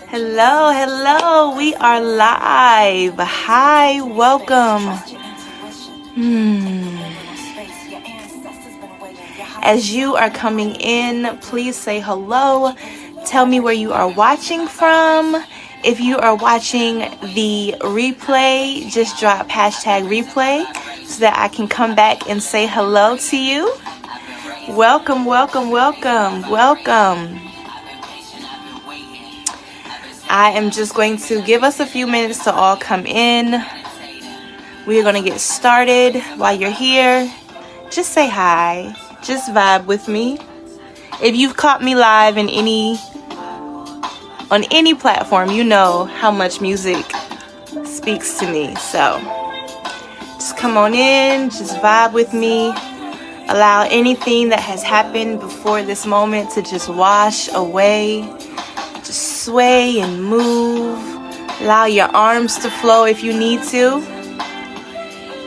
Hello, hello. We are live. Hi, welcome. As you are coming in, please say hello. Tell me where you are watching from. If you are watching the replay, just drop hashtag replay so that I can come back and say hello to you. Welcome, welcome, welcome, welcome. I am just going to give us a few minutes to all come in. We are going to get started. While you're here, just say hi. Just vibe with me. If you've caught me live on any platform, you know how much music speaks to me. So just come on in, just vibe with me. Allow anything that has happened before this moment to just wash away. Just sway and move. Allow your arms to flow if you need to.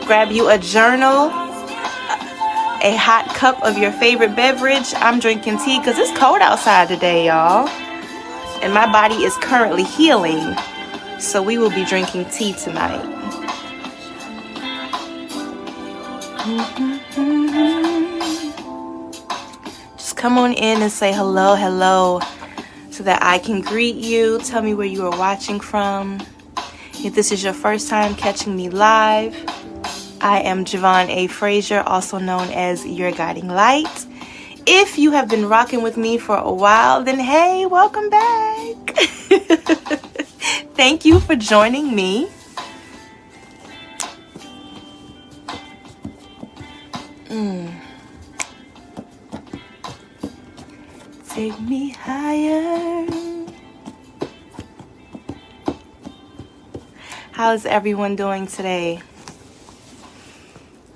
Grab you a journal, a hot cup of your favorite beverage. I'm drinking tea because it's cold outside today, y'all. And my body is currently healing. So we will be drinking tea tonight. Just come on in and say hello, hello, so that I can greet you. Tell me where you are watching from. If this is your first time catching me live, I am Javon A. Frazier, also known as Your Guiding Light. If you have been rocking with me for a while, then hey, welcome back. Thank you for joining me. Take me higher. How's everyone doing today?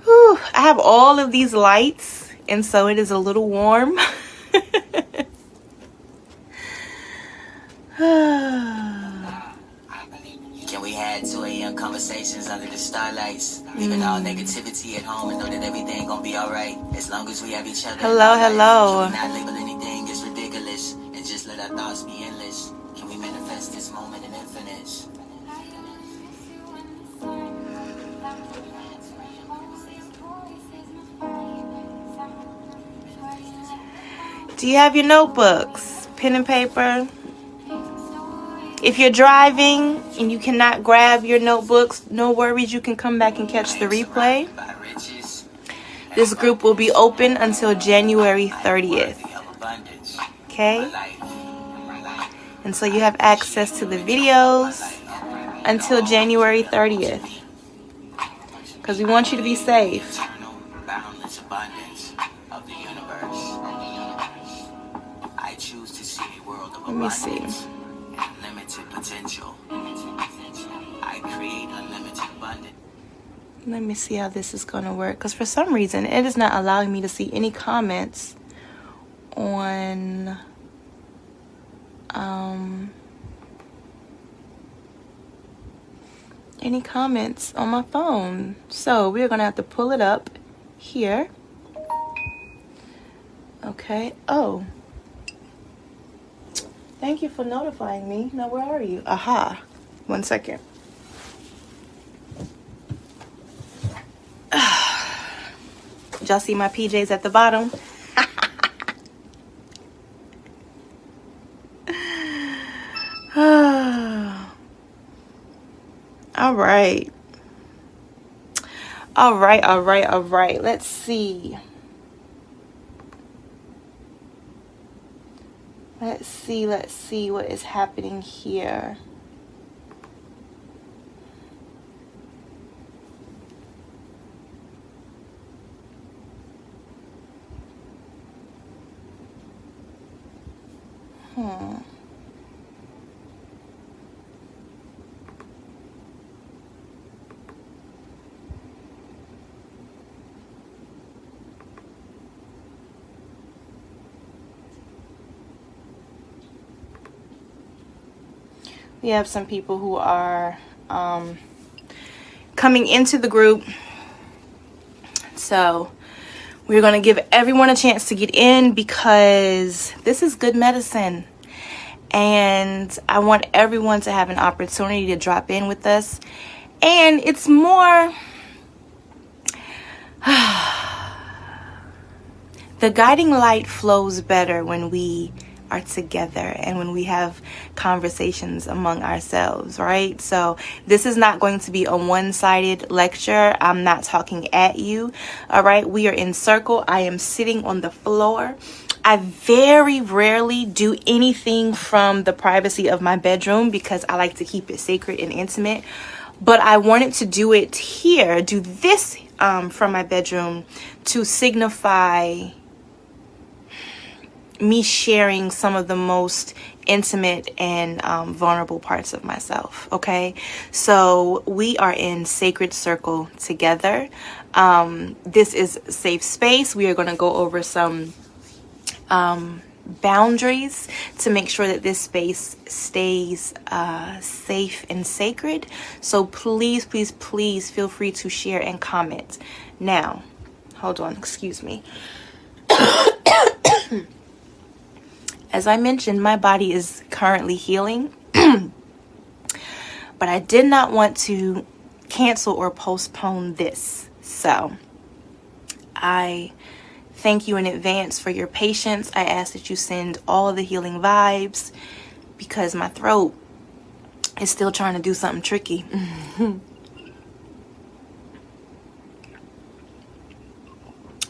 Whew, I have all of these lights, and so it is a little warm. Can we have 2 a.m. conversations under the starlights? Leaving all negativity at home and know that everything gonna be alright. As long as we have each other. Hello, hello. Can we not label anything as ridiculous and just let our thoughts be endless? Can we manifest this moment in infinite? Do you have your notebooks, pen and paper? If you're driving and you cannot grab your notebooks, no worries, you can come back and catch the replay. This group will be open until January 30th. Okay? And so you have access to the videos until January 30th. Because we want you to be safe. Let me see. Let me see how this is going to work. Because for some reason, it is not allowing me to see any comments on my phone. So we're going to have to pull it up here. Okay. Oh. Thank you for notifying me. Now, where are you? Aha. 1 second. Did y'all see my PJs at the bottom? All right. All right. Let's see. Let's see what is happening here. We have some people who are coming into the group. So we're going to give everyone a chance to get in because this is good medicine. And I want everyone to have an opportunity to drop in with us. And it's more, the guiding light flows better when we are together and when we have conversations among ourselves, right? So this is not going to be a one-sided lecture. I'm not talking at you, all right? We are in circle. I am sitting on the floor. I very rarely do anything from the privacy of my bedroom because I like to keep it sacred and intimate. But I wanted to do it here, do this from my bedroom to signify me sharing some of the most intimate and vulnerable parts of myself. Okay, so we are in sacred circle together. This is safe space. We are going to go over some boundaries to make sure that this space stays safe and sacred. So please, please, please feel free to share and comment. Now, hold on, excuse me. As I mentioned, my body is currently healing, but I did not want to cancel or postpone this. So I thank you in advance for your patience. I ask that you send all of the healing vibes because my throat is still trying to do something tricky.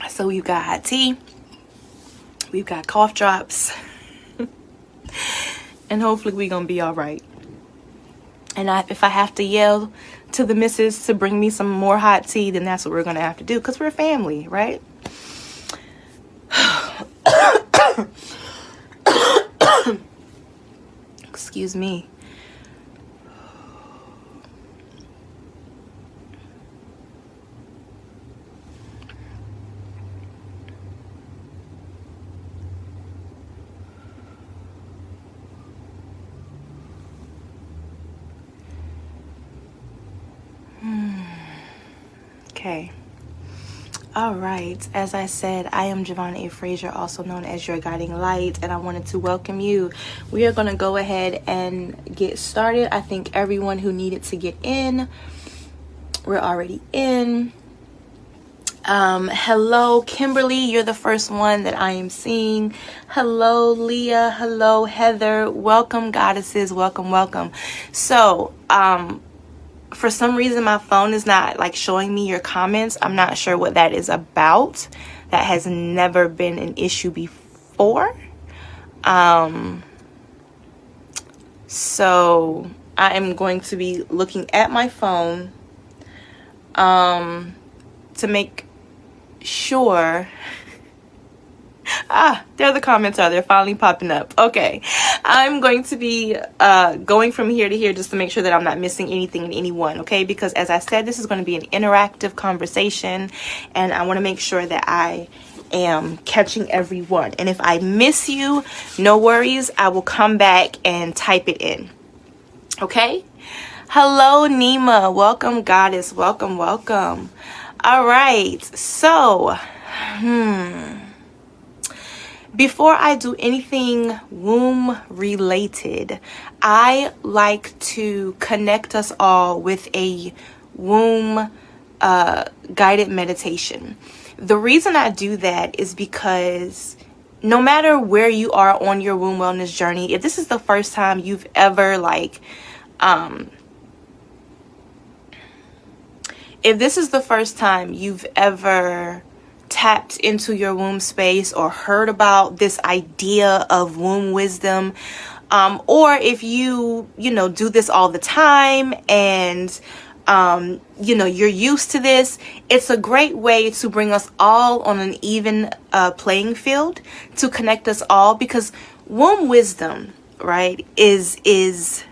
So we've got hot tea, we've got cough drops, and hopefully we're gonna be all right. And if I have to yell to the missus to bring me some more hot tea, then that's what we're gonna have to do because we're family, right? Excuse me. Okay. All right. As I said, I am Javonna A. Frazier, also known as Your Guiding Light, and I wanted to welcome you. We are going to go ahead and get started. I think everyone who needed to get in, we're already in. Hello, Kimberly. You're the first one that I am seeing. Hello, Leah. Hello, Heather. Welcome, goddesses. Welcome, welcome. So, for some reason my phone is not like showing me your comments. I'm not sure what that is about. That has never been an issue before. So I am going to be looking at my phone to make sure. There the comments are. They're finally popping up. Okay. I'm going to be going from here to here just to make sure that I'm not missing anything in anyone, okay? Because as I said, this is going to be an interactive conversation, and I want to make sure that I am catching everyone. And if I miss you, no worries. I will come back and type it in. Okay? Hello, Nima. Welcome, goddess. Welcome, welcome. All right. So, before I do anything womb related, I like to connect us all with a womb guided meditation. The reason I do that is because no matter where you are on your womb wellness journey, if this is the first time you've ever if this is the first time you've ever tapped into your womb space or heard about this idea of womb wisdom, or if you do this all the time and you're used to this, it's a great way to bring us all on an even playing field, to connect us all, because womb wisdom, right, is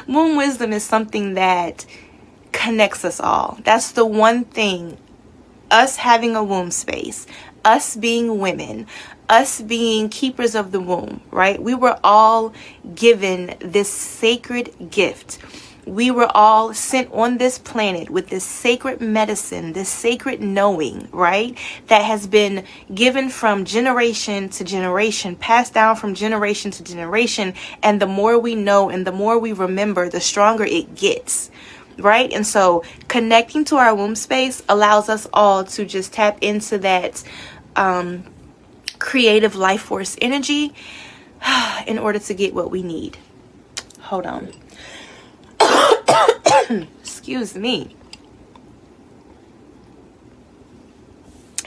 womb wisdom is something that connects us all. That's the one thing. Us having a womb space, us being women, us being keepers of the womb, right? We were all given this sacred gift. We were all sent on this planet with this sacred medicine, this sacred knowing, right? That has been given from generation to generation, passed down from generation to generation. And the more we know and the more we remember, the stronger it gets, right? And so connecting to our womb space allows us all to just tap into that creative life force energy in order to get what we need. Hold on. Excuse me.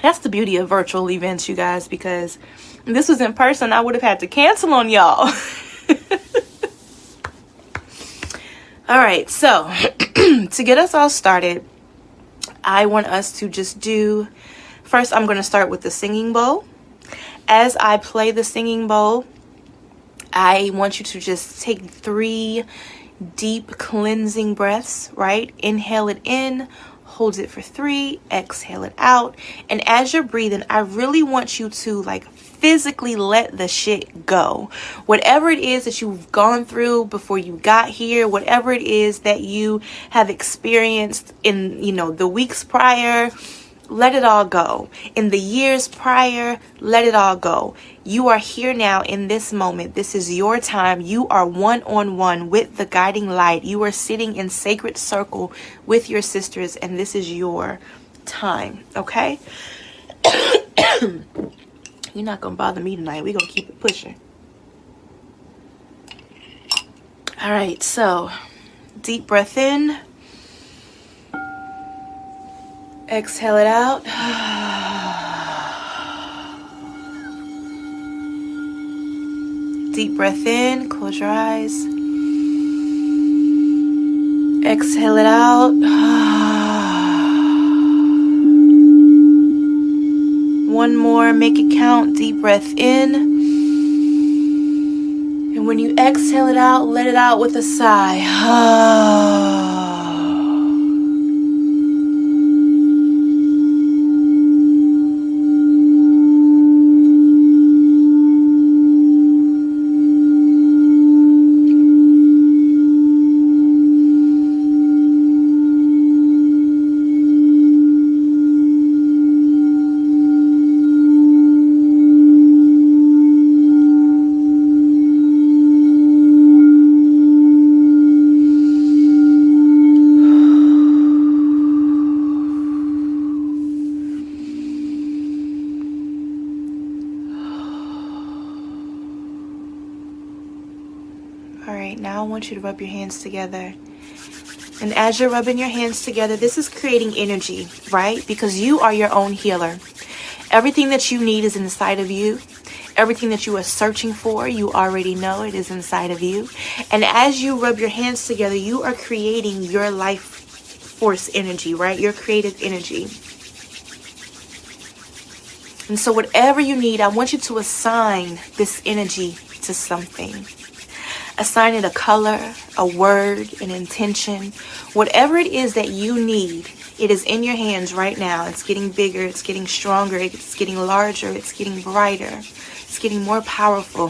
That's the beauty of virtual events, you guys, because if this was in person, I would have had to cancel on y'all. All right, so to get us all started, I want us to just do, first I'm going to start with the singing bowl. As I play the singing bowl, I want you to just take 3 deep cleansing breaths, right? Inhale it in, hold it for 3, exhale it out. And as you're breathing, I really want you to like physically let the shit go. Whatever it is that you've gone through before you got here, whatever it is that you have experienced in, the weeks prior, let it all go. In the years prior, let it all go. You are here now in this moment. This is your time. You are one-on-one with the guiding light. You are sitting in sacred circle with your sisters, and this is your time, okay? You're not gonna bother me tonight. We're gonna keep it pushing. All right, so deep breath in. Exhale it out. Deep breath in. Close your eyes. Exhale it out. One more. Make it count. Deep breath in. And when you exhale it out, let it out with a sigh. Now I want you to rub your hands together. And as you're rubbing your hands together, this is creating energy, right? Because you are your own healer. Everything that you need is inside of you. Everything that you are searching for, you already know it is inside of you. And as you rub your hands together, you are creating your life force energy, right? Your creative energy. And so whatever you need, I want you to assign this energy to something. Assign it a color, a word, an intention. Whatever it is that you need, it is in your hands right now. It's getting bigger, it's getting stronger, it's getting larger, it's getting brighter, it's getting more powerful.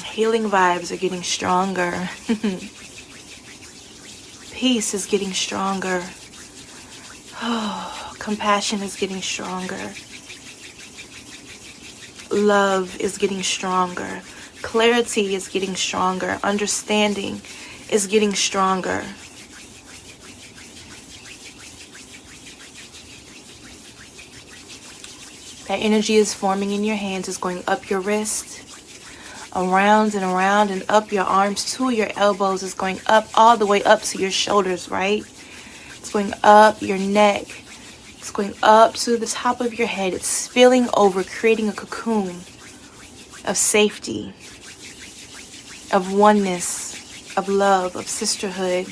Healing vibes are getting stronger. Peace is getting stronger. Compassion is getting stronger. Love is getting stronger. Clarity is getting stronger. Understanding is getting stronger. That energy is forming in your hands. It's going up your wrist, around and around, and up your arms to your elbows. It's going up all the way up to your shoulders, right? It's going up your neck. It's going up to the top of your head. It's spilling over, creating a cocoon of safety, of oneness, of love, of sisterhood.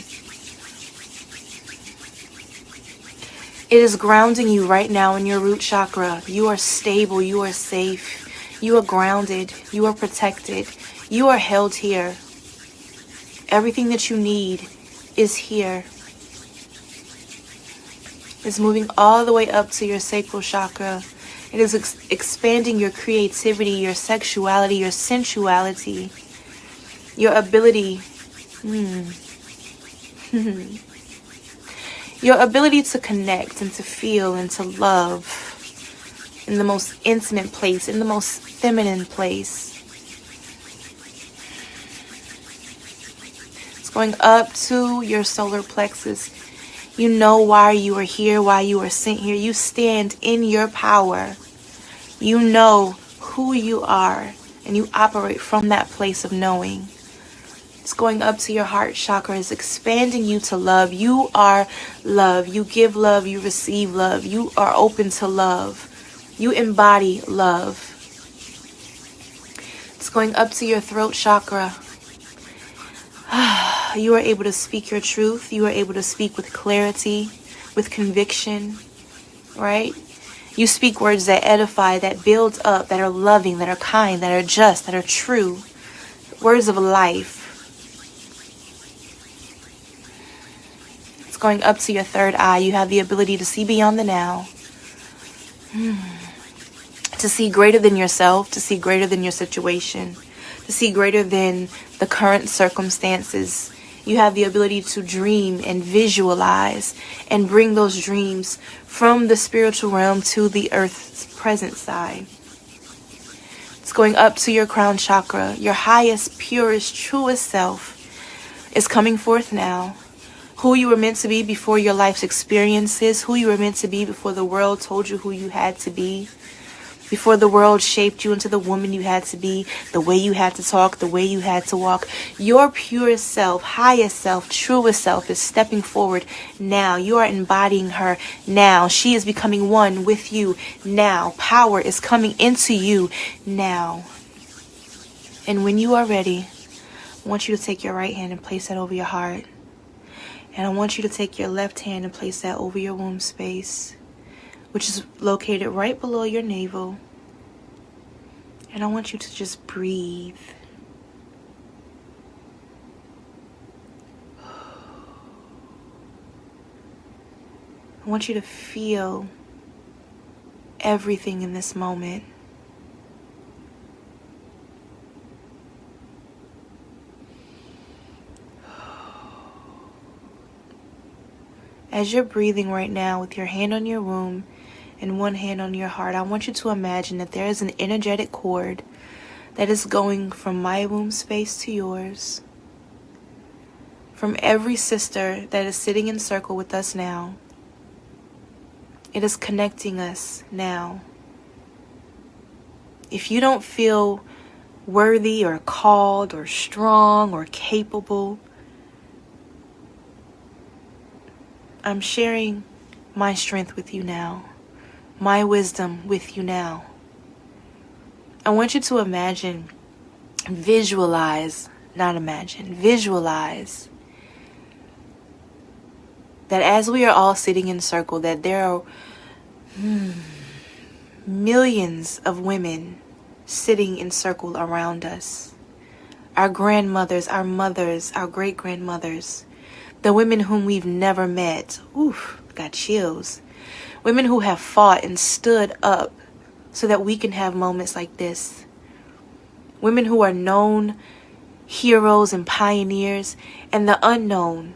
It is grounding you right now in your root chakra. You are stable. You are safe. You are grounded. You are protected. You are held here. Everything that you need is here. It's moving all the way up to your sacral chakra. It is expanding your creativity, your sexuality, your sensuality. Your ability, your ability to connect and to feel and to love in the most intimate place, in the most feminine place. It's going up to your solar plexus. You know why you are here, why you are sent here. You stand in your power. You know who you are, and you operate from that place of knowing. It's going up to your heart chakra. It's expanding you to love. You are love. You give love. You receive love. You are open to love. You embody love. It's going up to your throat chakra. You are able to speak your truth. You are able to speak with clarity, with conviction, right? You speak words that edify, that build up, that are loving, that are kind, that are just, that are true. Words of life. It's going up to your third eye. You have the ability to see beyond the now. To see greater than yourself, to see greater than your situation, to see greater than the current circumstances. You have the ability to dream and visualize and bring those dreams from the spiritual realm to the earth's present side. It's going up to your crown chakra. Your highest, purest, truest self is coming forth now. Who you were meant to be before your life's experiences, who you were meant to be before the world told you who you had to be. Before the world shaped you into the woman you had to be, the way you had to talk, the way you had to walk. Your purest self, highest self, truest self is stepping forward now. You are embodying her now. She is becoming one with you now. Power is coming into you now. And when you are ready, I want you to take your right hand and place that over your heart. And I want you to take your left hand and place that over your womb space, which is located right below your navel. And I want you to just breathe. I want you to feel everything in this moment. As you're breathing right now with your hand on your womb and one hand on your heart, I want you to imagine that there is an energetic cord that is going from my womb space to yours. From every sister that is sitting in circle with us now. It is connecting us now. If you don't feel worthy or called or strong or capable, I'm sharing my strength with you now, my wisdom with you now. I want you to imagine, visualize, not imagine, visualize that as we are all sitting in circle, that there are millions of women sitting in circle around us. Our grandmothers, our mothers, our great-grandmothers, the women whom we've never met. Oof, got chills. Women who have fought and stood up so that we can have moments like this. Women who are known heroes and pioneers, and the unknown,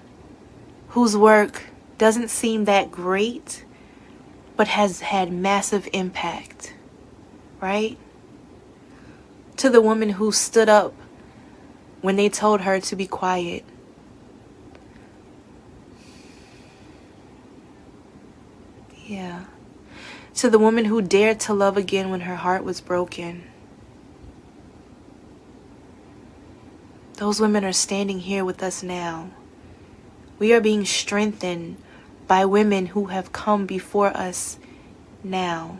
whose work doesn't seem that great, but has had massive impact, right? To the woman who stood up when they told her to be quiet. Yeah. To the woman who dared to love again when her heart was broken. Those women are standing here with us now. We are being strengthened by women who have come before us now.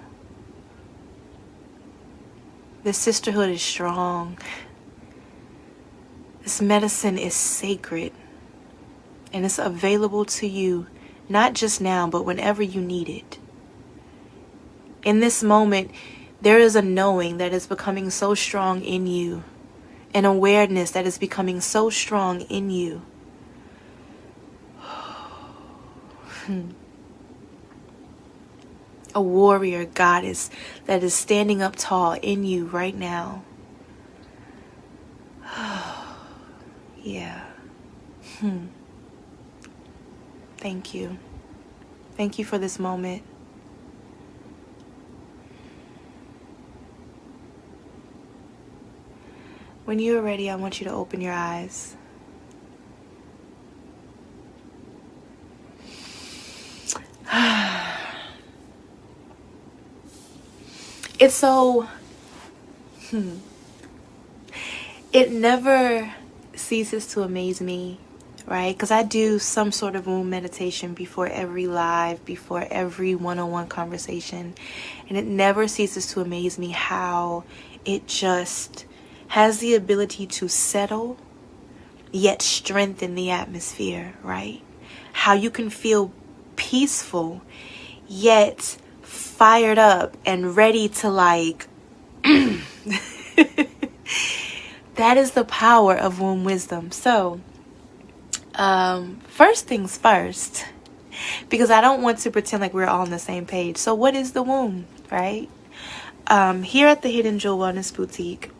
This sisterhood is strong. This medicine is sacred. And it's available to you, not just now, but whenever you need it. In this moment, there is a knowing that is becoming so strong in you. An awareness that is becoming so strong in you. A warrior goddess that is standing up tall in you right now. Yeah. Thank you. Thank you for this moment. When you are ready, I want you to open your eyes. It's so... It never ceases to amaze me, right? Because I do some sort of womb meditation before every live, before every one-on-one conversation. And it never ceases to amaze me how it just has the ability to settle, yet strengthen the atmosphere, right? How you can feel peaceful, yet fired up and ready to like... That is the power of womb wisdom. So, first things first, because I don't want to pretend like we're all on the same page. So what is the womb, right? Here at the Hidden Jewel Wellness Boutique.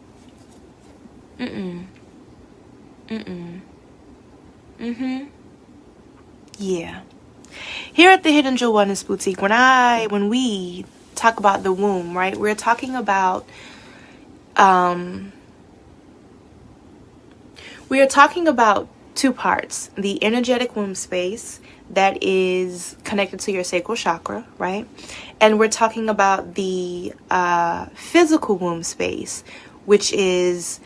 Yeah. Here at the Hidden Jewel Wellness Boutique, when we talk about the womb, right? We're talking about we are talking about two parts: the energetic womb space that is connected to your sacral chakra, right? And we're talking about the physical womb space, which is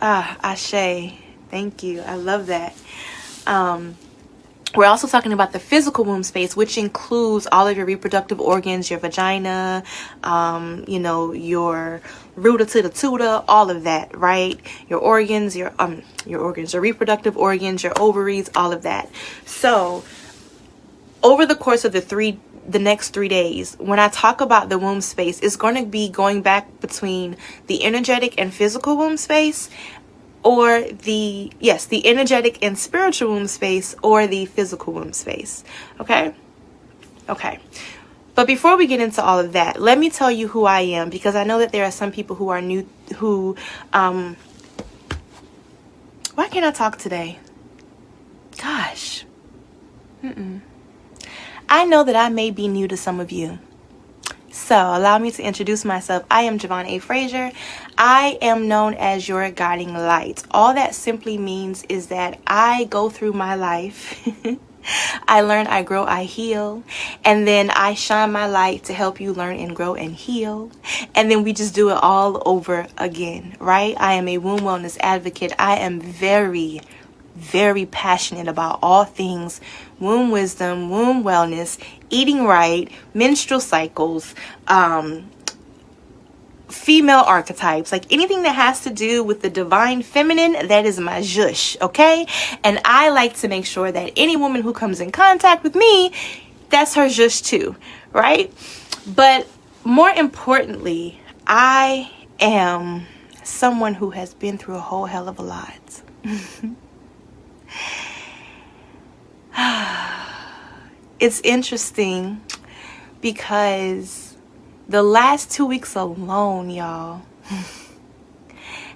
Ashe. Thank you. I love that. We're also talking about the physical womb space, which includes all of your reproductive organs, your vagina, your rooter to the tutor, all of that, right? Your organs, your reproductive organs, your ovaries, all of that. So over the course of the next 3 days, when I talk about the womb space, it's going to be going back between the energetic and physical womb space, or the energetic and spiritual womb space, or the physical womb space. Okay. But before we get into all of that, let me tell you who I am, because I know that there are some people who are new who why can't I talk today? Gosh. I know that I may be new to some of you. So allow me to introduce myself. I am Javon A. Frazier. I am known as your guiding light. All that simply means is that I go through my life. I learn, I grow, I heal. And then I shine my light to help you learn and grow and heal. And then we just do it all over again, right? I am a womb wellness advocate. I am very, very passionate about all things womb wisdom, womb wellness, eating right, menstrual cycles, female archetypes, like anything that has to do with the divine feminine. That is my zhush, okay? And I like to make sure that any woman who comes in contact with me, that's her zhush too, right? But more importantly, I am someone who has been through a whole hell of a lot. It's interesting because the last 2 weeks alone, y'all,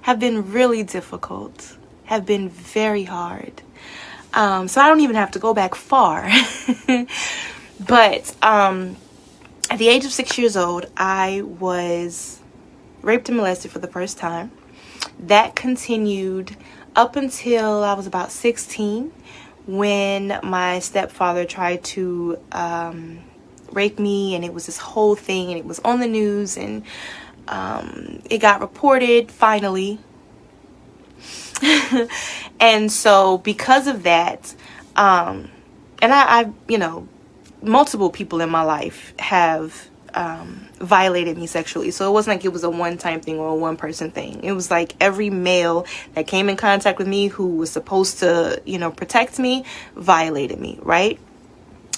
have been really difficult, have been very hard. So I don't even have to go back far. But at the age of 6 years old, I was raped and molested for the first time. That continued up until I was about 16, when my stepfather tried to rape me, and it was this whole thing, and it was on the news, and it got reported finally. And so because of that, and I multiple people in my life have violated me sexually. So it wasn't like it was a one-time thing or a one-person thing. It was like every male that came in contact with me who was supposed to, protect me, violated me, right?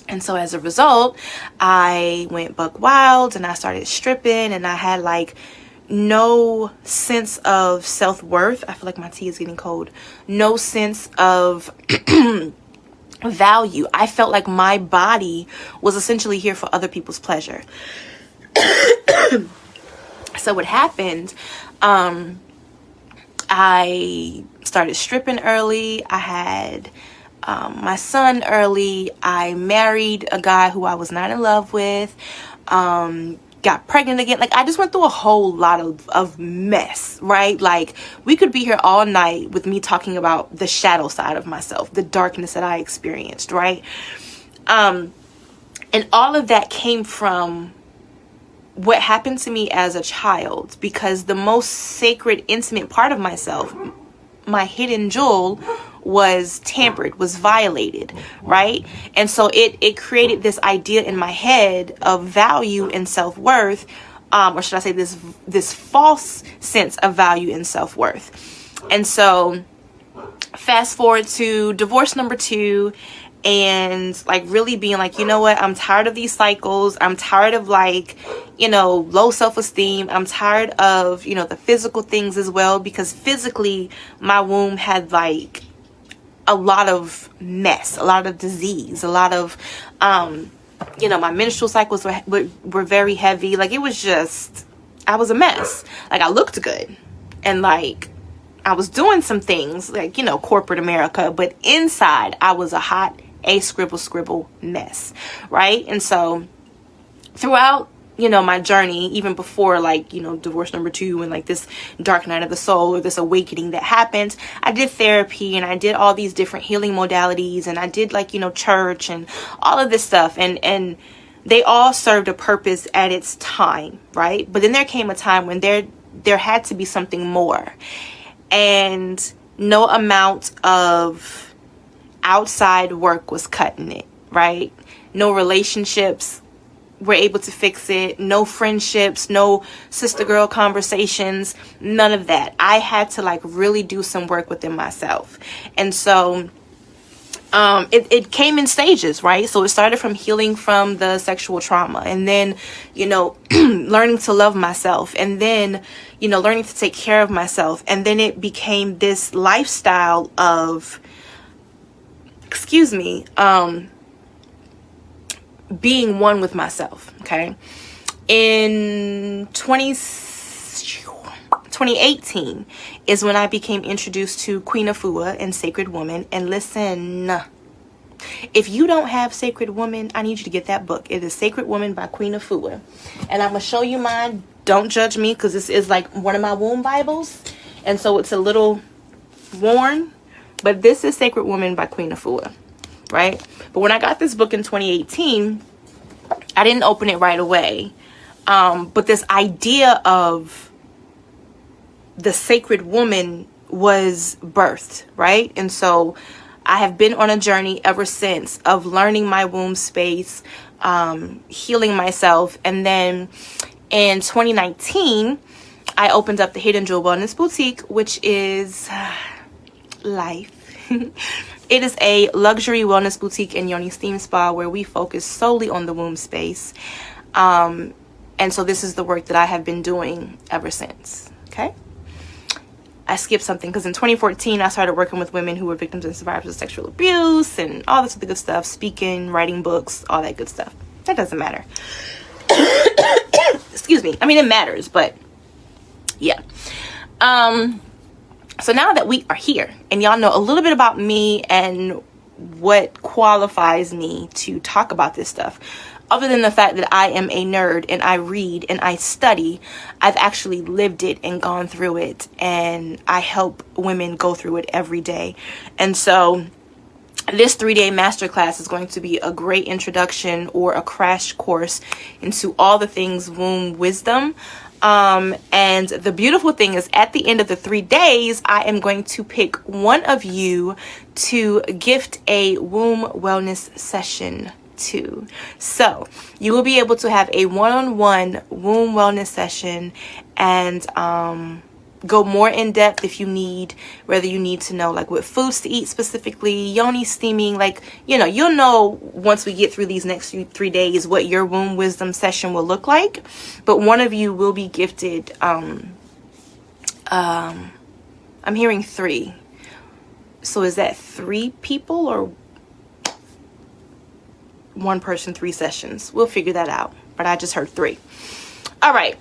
And so as a result, I went buck wild and I started stripping, and I had like no sense of self-worth. I feel like my tea is getting cold. No sense of value. I felt like my body was essentially here for other people's pleasure. So what happened, I I started stripping early. I had my son early. I married a guy who I was not in love with. Got pregnant again. Like, I just went through a whole lot of mess, right? Like, we could be here all night with me talking about the shadow side of myself, the darkness that I experienced, right? And all of that came from what happened to me as a child, because the most sacred, intimate part of myself, my hidden jewel, was tampered, was violated, right? And so it created this idea in my head of value and self-worth, or should I say this false sense of value and self-worth. And so fast forward to divorce number 2, and like really being like, you know what, I'm tired of these cycles. I'm tired of like, you know, low self-esteem. I'm tired of, you know, the physical things as well, because physically my womb had like a lot of mess, a lot of disease, a lot of, you know, my menstrual cycles were very heavy. Like, it was just, I was a mess. Like, I looked good and like I was doing some things like, you know, corporate America, but inside I was a hot scribble mess, right? And so throughout, you know, my journey, even before like, you know, divorce number 2 and like this dark night of the soul or this awakening that happened, I did therapy and I did all these different healing modalities, and I did like, you know, church and all of this stuff, and they all served a purpose at its time, right? But then there came a time when there had to be something more, and no amount of outside work was cutting it, right? No relationships were able to fix it. No friendships, no sister girl conversations, none of that. I had to like really do some work within myself. And so it came in stages, right? So it started from healing from the sexual trauma, and then, you know, learning to love myself, and then, you know, learning to take care of myself. And then it became this lifestyle of, being one with myself. Okay. In 2018 is when I became introduced to Queen Afua and Sacred Woman. And listen, if you don't have Sacred Woman, I need you to get that book. It is Sacred Woman by Queen Afua. And I'm going to show you mine. Don't judge me, because this is like one of my womb Bibles. And so it's a little worn. But this is Sacred Woman by Queen Afua, right? But when I got this book in 2018, I didn't open it right away. But this idea of the sacred woman was birthed, right? And so I have been on a journey ever since of learning my womb space, healing myself. And then in 2019, I opened up the Hidden Jewel Wellness Boutique, which is life. It is a luxury wellness boutique and yoni steam spa where we focus solely on the womb space. And so this is the work that I have been doing ever since. Okay. I skipped something because in 2014, I started working with women who were victims and survivors of sexual abuse and all this other good stuff, speaking, writing books, all that good stuff. That doesn't matter. Excuse me. I mean, it matters, but yeah. So now that we are here and y'all know a little bit about me and what qualifies me to talk about this stuff, other than the fact that I am a nerd and I read and I study, I've actually lived it and gone through it, and I help women go through it every day. And so this 3-day masterclass is going to be a great introduction or a crash course into all the things womb wisdom. And the beautiful thing is, at the end of the 3 days, I am going to pick one of you to gift a womb wellness session to. So you will be able to have a one-on-one womb wellness session and go more in depth if you need, whether you need to know like what foods to eat specifically, yoni steaming, like, you know, you'll know once we get through these next 3 days what your womb wisdom session will look like. But one of you will be gifted I'm hearing 3. So is that 3 people or 1 person, 3 sessions? We'll figure that out, but I just heard 3. All right.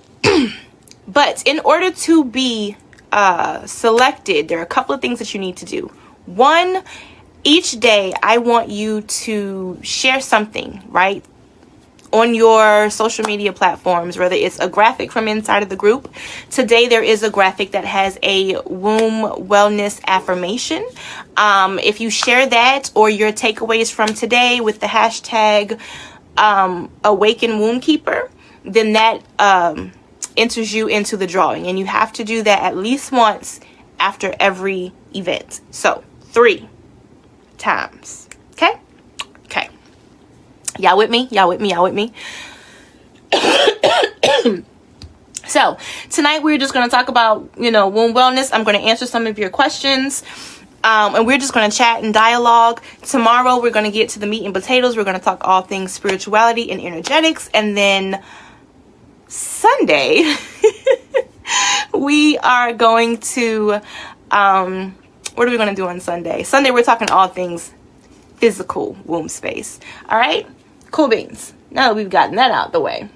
But in order to be selected, there are a couple of things that you need to do. One, each day I want you to share something, right, on your social media platforms, whether it's a graphic from inside of the group. Today there is a graphic that has a womb wellness affirmation. If you share that or your takeaways from today with the hashtag Awaken Womb Keeper, then that enters you into the drawing, and you have to do that at least once after every event. So 3 times. Okay. Y'all with me? So tonight we're just going to talk about, womb wellness. I'm going to answer some of your questions. And we're just going to chat and dialogue. Tomorrow we're going to get to the meat and potatoes. We're going to talk all things spirituality and energetics. And then Sunday, we are going to, what are we going to do on Sunday? Sunday, we're talking all things physical womb space. All right? Cool beans. Now that we've gotten that out the way.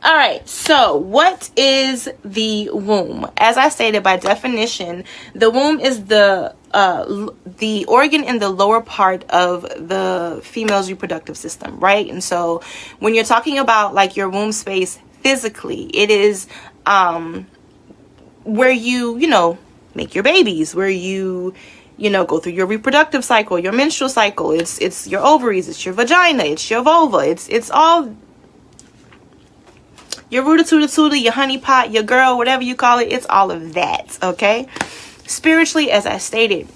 All right, so what is the womb? As I stated, by definition, the womb is the organ in the lower part of the female's reproductive system, right? And so when you're talking about like your womb space physically, it is where you make your babies, where you go through your reproductive cycle, your menstrual cycle. It's your ovaries, it's your vagina, it's your vulva, it's all your rooter-tooter-tooter, your honey pot, your girl, whatever you call it. It's all of that, okay? Spiritually, as I stated,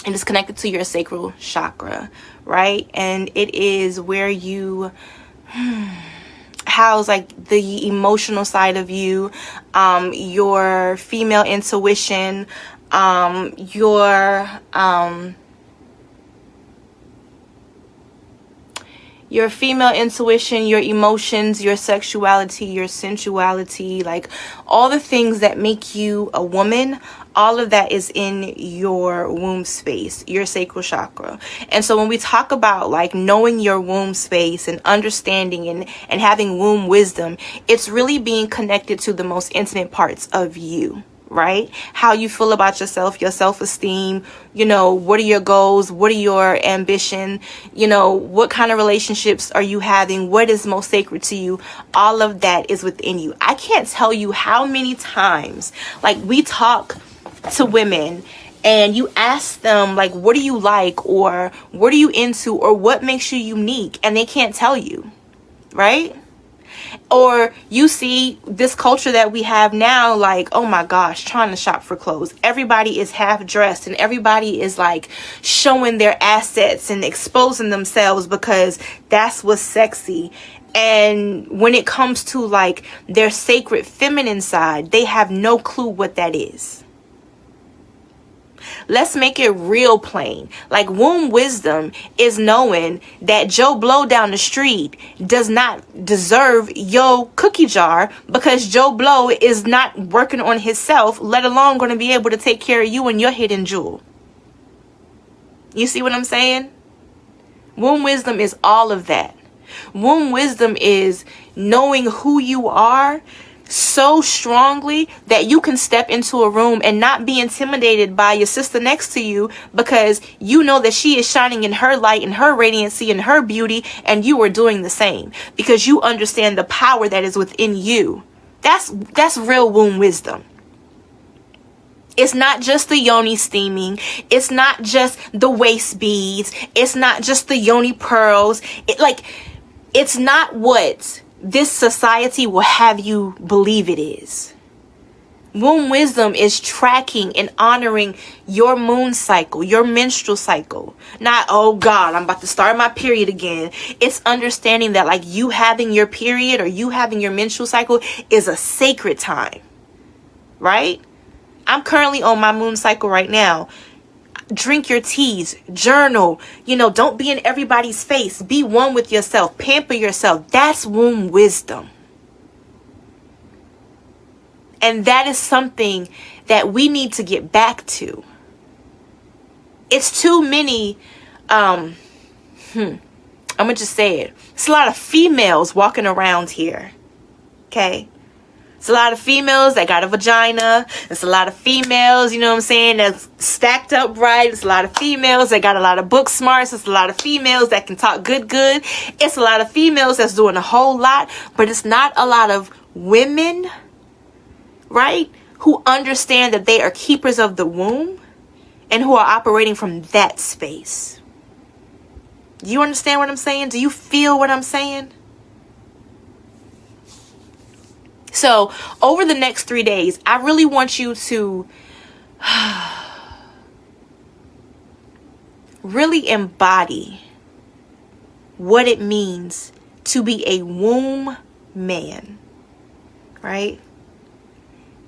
it is connected to your sacral chakra, right? And it is where you house like the emotional side of you, your female intuition, your female intuition, your emotions, your sexuality, your sensuality, like all the things that make you a woman, all of that is in your womb space, your sacral chakra. And so when we talk about like knowing your womb space and understanding and having womb wisdom, it's really being connected to the most intimate parts of you. Right? How you feel about yourself, your self-esteem, what are your goals? What are your ambition? What kind of relationships are you having? What is most sacred to you? All of that is within you. I can't tell you how many times, like, we talk to women and you ask them, like, what do you like? Or what are you into? Or what makes you unique? And they can't tell you, right? Or you see this culture that we have now, like, oh my gosh, trying to shop for clothes. Everybody is half dressed and everybody is like showing their assets and exposing themselves because that's what's sexy. And when it comes to like their sacred feminine side, they have no clue what that is. Let's make it real plain. Like, womb wisdom is knowing that Joe Blow down the street does not deserve your cookie jar because Joe Blow is not working on himself, let alone going to be able to take care of you and your hidden jewel. You see what I'm saying? Womb wisdom is all of that. Womb wisdom is knowing who you are so strongly that you can step into a room and not be intimidated by your sister next to you because you know that she is shining in her light and her radiancy and her beauty, and you are doing the same because you understand the power that is within you. That's real womb wisdom. It's not just the yoni steaming. It's not just the waist beads. It's not just the yoni pearls. It's not what this society will have you believe it is. Womb wisdom is tracking and honoring your moon cycle, your menstrual cycle. Not, oh God, I'm about to start my period again. It's understanding that like you having your period or you having your menstrual cycle is a sacred time, right? I'm currently on my moon cycle right now. Drink your teas, journal, don't be in everybody's face. Be one with yourself, pamper yourself. That's womb wisdom. And that is something that we need to get back to. It's too many, I'm going to just say it. It's a lot of females walking around here. Okay. It's a lot of females that got a vagina. It's a lot of females, you know what I'm saying, that's stacked up right. It's a lot of females that got a lot of book smarts. It's a lot of females that can talk good. It's a lot of females that's doing a whole lot. But it's not a lot of women, right, who understand that they are keepers of the womb and who are operating from that space. Do you understand what I'm saying? Do you feel what I'm saying? So over the next 3 days, I really want you to really embody what it means to be a womb man, right?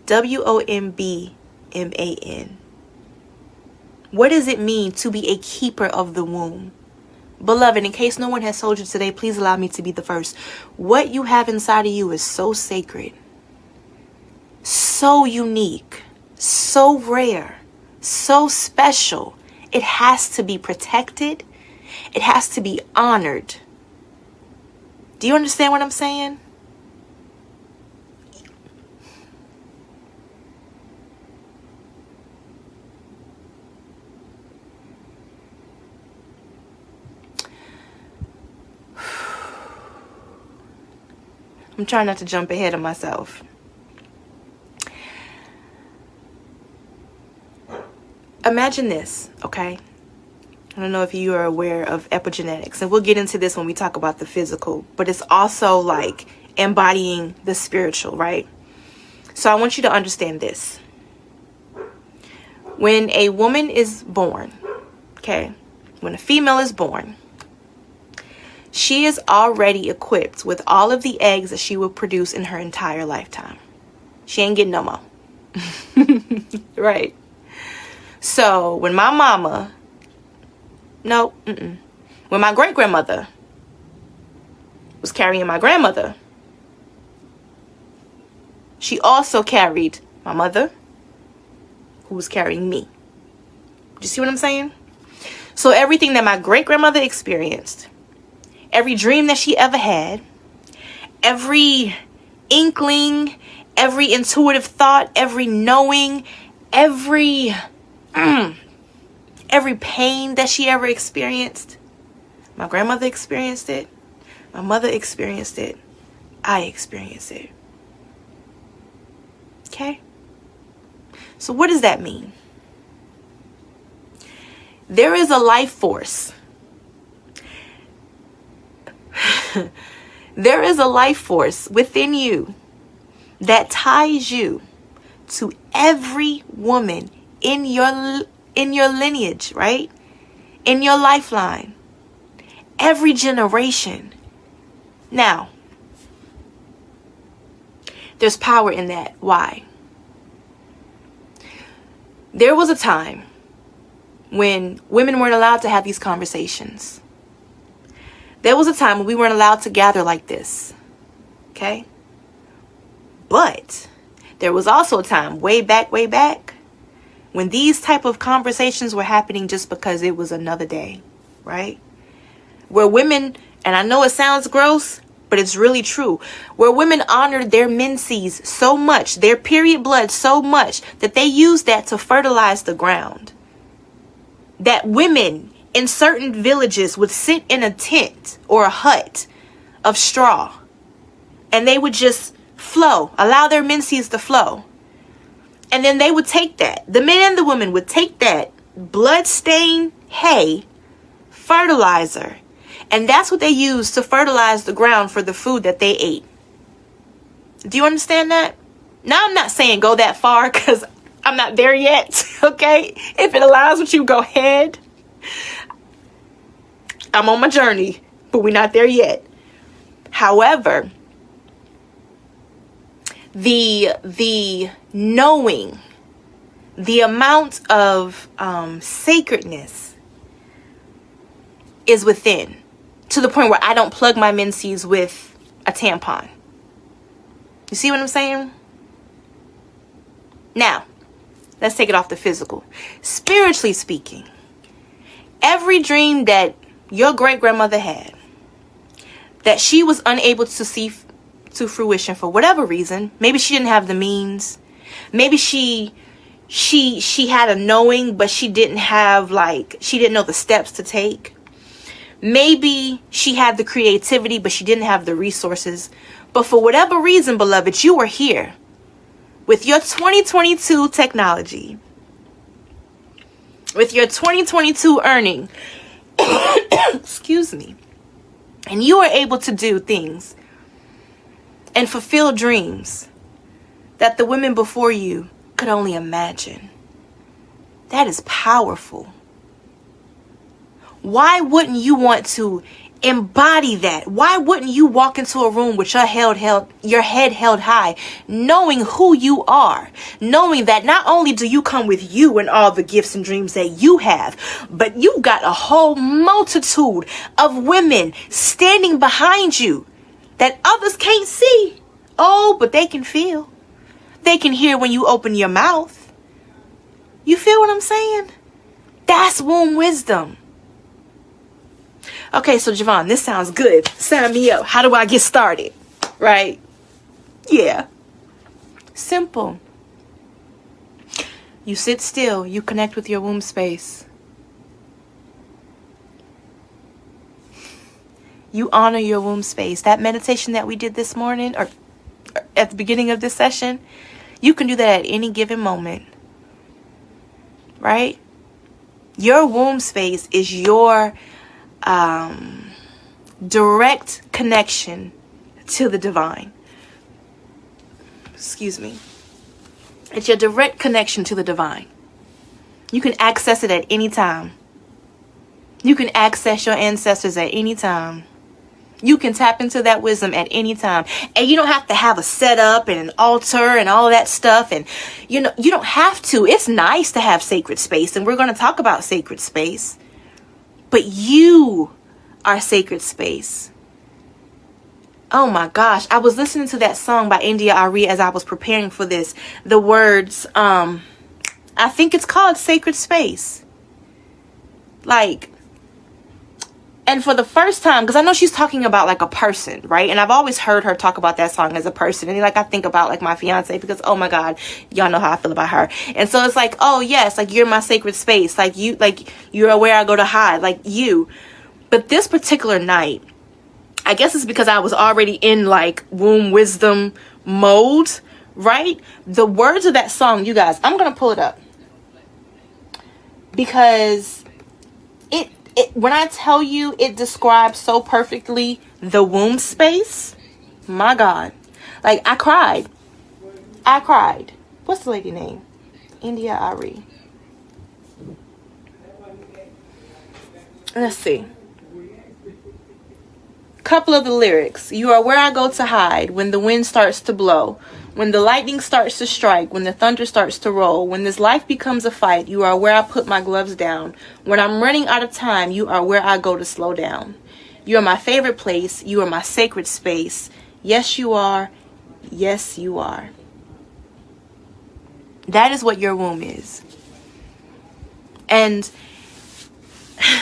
WOMBMAN. What does it mean to be a keeper of the womb? Beloved, in case no one has told you today, please allow me to be the first. What you have inside of you is so sacred, so unique, so rare, so special. It has to be protected. It has to be honored. Do you understand what I'm saying? I'm trying not to jump ahead of myself. Imagine this, okay? I don't know if you are aware of epigenetics, and we'll get into this when we talk about the physical, but it's also like embodying the spiritual, right? So I want you to understand this. When a woman is born, okay, when a female is born, she is already equipped with all of the eggs that she will produce in her entire lifetime. She ain't getting no more. Right? So when my mama, when my great-grandmother was carrying my grandmother, she also carried my mother, who was carrying me. Do you see what I'm saying? So everything that my great-grandmother experienced, every dream that she ever had, every inkling, every intuitive thought, every knowing, every pain that she ever experienced, my grandmother experienced it, my mother experienced it, I experienced it. Okay? So what does that mean? There is a life force. There is a life force within you that ties you to every woman in your lineage, right? In your lifeline. Every generation. Now, there's power in that. Why? There was a time when women weren't allowed to have these conversations. There was a time when we weren't allowed to gather like this. Okay? But there was also a time way back, when these type of conversations were happening just because it was another day, right? Where women, and I know it sounds gross, but it's really true, where women honored their menses so much, their period blood so much, that they used that to fertilize the ground. That women in certain villages would sit in a tent or a hut of straw, and they would just flow, allow their menses to flow. And then they would take that, the men and the women would take that blood-stained hay, fertilizer, and that's what they used to fertilize the ground for the food that they ate. Do you understand that? Now, I'm not saying go that far because I'm not there yet, okay? If it aligns with you, go ahead. I'm on my journey, but we're not there yet. However, the knowing, the amount of sacredness is within, to the point where I don't plug my menses with a tampon. You see what I'm saying? Now, let's take it off the physical. Spiritually speaking, every dream that your great-grandmother had, that she was unable to see to fruition for whatever reason. Maybe she didn't have the means. Maybe she had a knowing, but she didn't know the steps to take. Maybe she had the creativity, but she didn't have the resources. But for whatever reason, beloved, you are here with your 2022 technology, with your 2022 earning, excuse me, and you are able to do things and fulfill dreams that the women before you could only imagine. That is powerful. Why wouldn't you want to embody that? Why wouldn't you walk into a room with your head held high, knowing who you are, knowing that not only do you come with you and all the gifts and dreams that you have, but you got a whole multitude of women standing behind you that others can't see. Oh, but they can feel. They can hear when you open your mouth. You feel what I'm saying? That's womb wisdom. Okay, so Javon, this sounds good. Sign me up. How do I get started? Right? Yeah. Simple. You sit still. You connect with your womb space. You honor your womb space. That meditation that we did this morning or at the beginning of this session, you can do that at any given moment. Right? Your womb space is your direct connection to the divine. Excuse me. It's your direct connection to the divine. You can access it at any time. You can access your ancestors at any time. You can tap into that wisdom at any time. And you don't have to have a setup and an altar and all of that stuff. And, you don't have to. It's nice to have sacred space. And we're going to talk about sacred space. But you are sacred space. Oh my gosh. I was listening to that song by India Ari as I was preparing for this. The words, I think it's called Sacred Space. And for the first time, because I know she's talking about like a person, right? And I've always heard her talk about that song as a person. And I think about like my fiance because, oh my God, y'all know how I feel about her. And so it's like, oh yes, like you're my sacred space. You're where I go to hide, like you. But this particular night, I guess it's because I was already in like womb wisdom mode, right? The words of that song, you guys, I'm going to pull it up. Because when I tell you it describes so perfectly the womb space, my God. Like, I cried. What's the lady name? India Ari. Let's see. Couple of the lyrics. You are where I go to hide when the wind starts to blow. When the lightning starts to strike, when the thunder starts to roll, when this life becomes a fight, you are where I put my gloves down. When I'm running out of time, you are where I go to slow down. You are my favorite place. You are my sacred space. Yes, you are. Yes, you are. That is what your womb is. And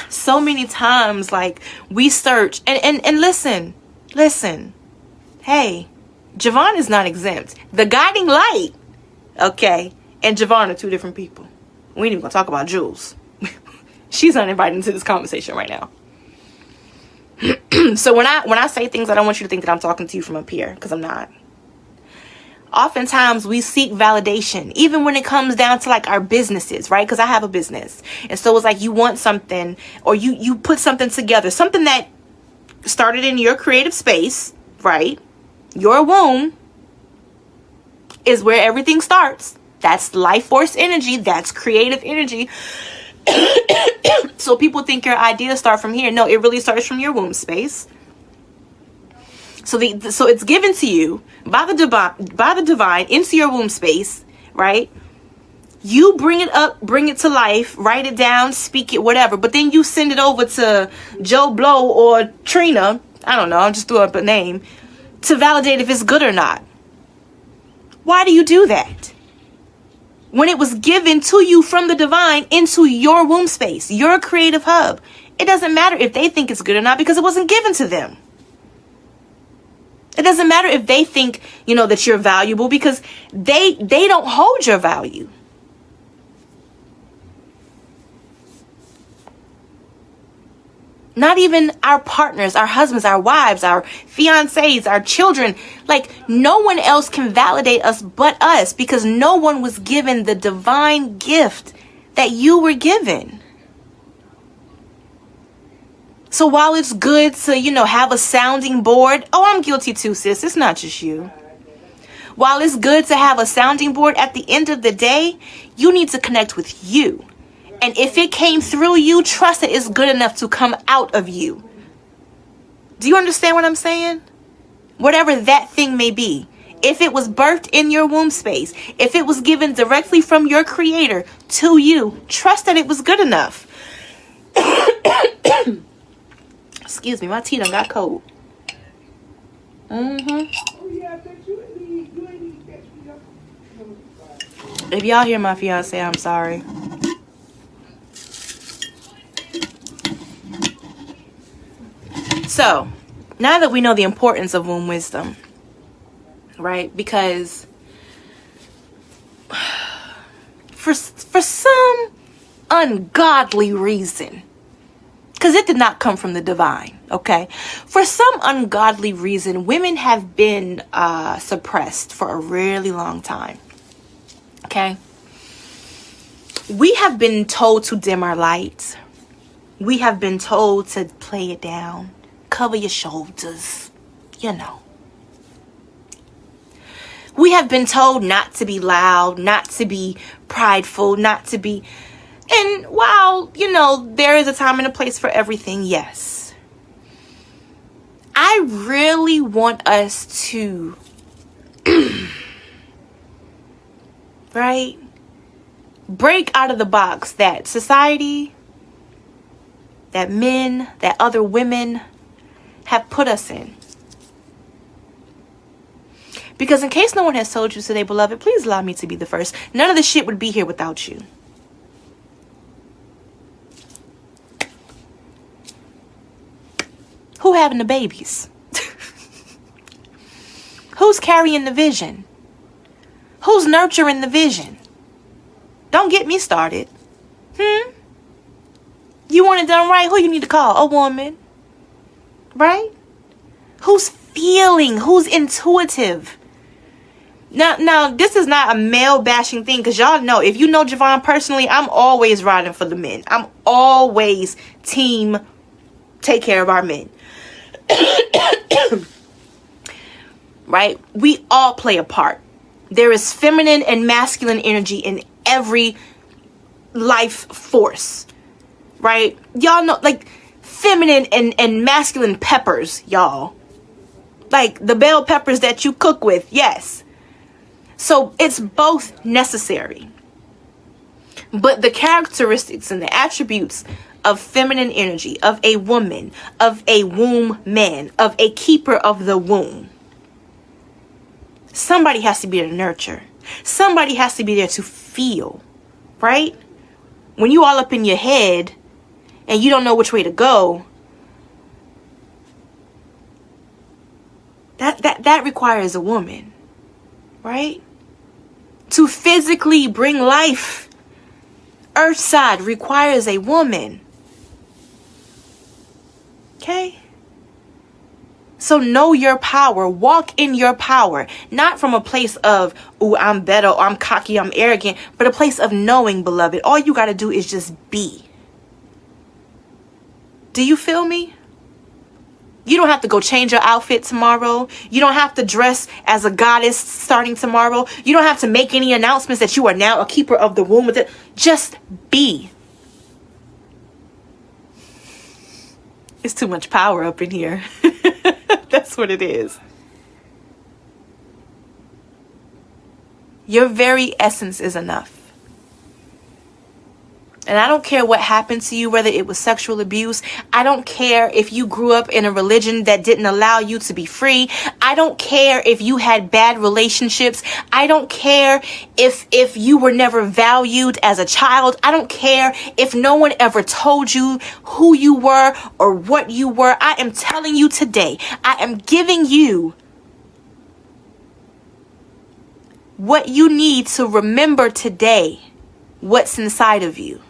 so many times, like, we search and listen. Hey, Javon is not exempt. The guiding light, okay, and Javon are two different people. We ain't even gonna talk about Jules. She's not invited into this conversation right now. So when I say things, I don't want you to think that I'm talking to you from up here, because I'm not. Oftentimes we seek validation, even when it comes down to like our businesses, right? Because I have a business. And so it's like you want something, or you put something together, something that started in your creative space, right? Your womb is where everything starts. That's life force energy. That's creative energy. So people think your ideas start from here. No, it really starts from your womb space. So it's given to you by the divine into your womb space, right? You bring it up, bring it to life, write it down, speak it, whatever. But then you send it over to Joe Blow or Trina. I don't know. I just threw up a name to validate if it's good or not. Why do you do that? When it was given to you from the divine into your womb space, your creative hub, it doesn't matter if they think it's good or not because it wasn't given to them. It doesn't matter if they think, that you're valuable, because they don't hold your value. Not even our partners, our husbands, our wives, our fiancés, our children. Like, no one else can validate us but us, because no one was given the divine gift that you were given. So while it's good to, have a sounding board. Oh, I'm guilty too, sis. It's not just you. While it's good to have a sounding board, at the end of the day, you need to connect with you. And if it came through you, trust that it's good enough to come out of you. Do you understand what I'm saying? Whatever that thing may be. If it was birthed in your womb space, if it was given directly from your creator to you, trust that it was good enough. Excuse me, my tea done got cold. If y'all hear my fiance, I'm sorry. So, now that we know the importance of womb wisdom, right? Because for some ungodly reason, because it did not come from the divine, okay? For some ungodly reason, women have been suppressed for a really long time, okay? We have been told to dim our lights. We have been told to play it down. Cover your shoulders, We have been told not to be loud, not to be prideful, not to be... And while, there is a time and a place for everything, yes. I really want us to, right? Break out of the box that society, that men, that other women have put us in. Because in case no one has told you today, beloved, please allow me to be the first. None of this shit would be here without you. Who having the babies? Who's carrying the vision? Who's nurturing the vision? Don't get me started. You want it done right? Who you need to call? A woman. Right? Who's feeling? Who's intuitive? Now, this is not a male bashing thing, because y'all know, if you know Javon personally, I'm always riding for the men. I'm always team take care of our men. Right? We all play a part. There is feminine and masculine energy in every life force. Right? Y'all know, like, feminine and masculine peppers, y'all. Like the bell peppers that you cook with, yes. So it's both necessary. But the characteristics and the attributes of feminine energy, of a woman, of a womb man, of a keeper of the womb, somebody has to be there to nurture. Somebody has to be there to feel, right? When you all up in your head and you don't know which way to go, that requires a woman, right? To physically bring life earthside requires a woman. Okay? So know your power. Walk in your power. Not from a place of, ooh, I'm better, or I'm cocky, I'm arrogant, but a place of knowing, beloved. All you got to do is just be. Do you feel me? You don't have to go change your outfit tomorrow. You don't have to dress as a goddess starting tomorrow. You don't have to make any announcements that you are now a keeper of the womb. Just be. It's too much power up in here. That's what it is. Your very essence is enough. And I don't care what happened to you, whether it was sexual abuse. I don't care if you grew up in a religion that didn't allow you to be free. I don't care if you had bad relationships. I don't care if you were never valued as a child. I don't care if no one ever told you who you were or what you were. I am telling you today, I am giving you what you need to remember today what's inside of you.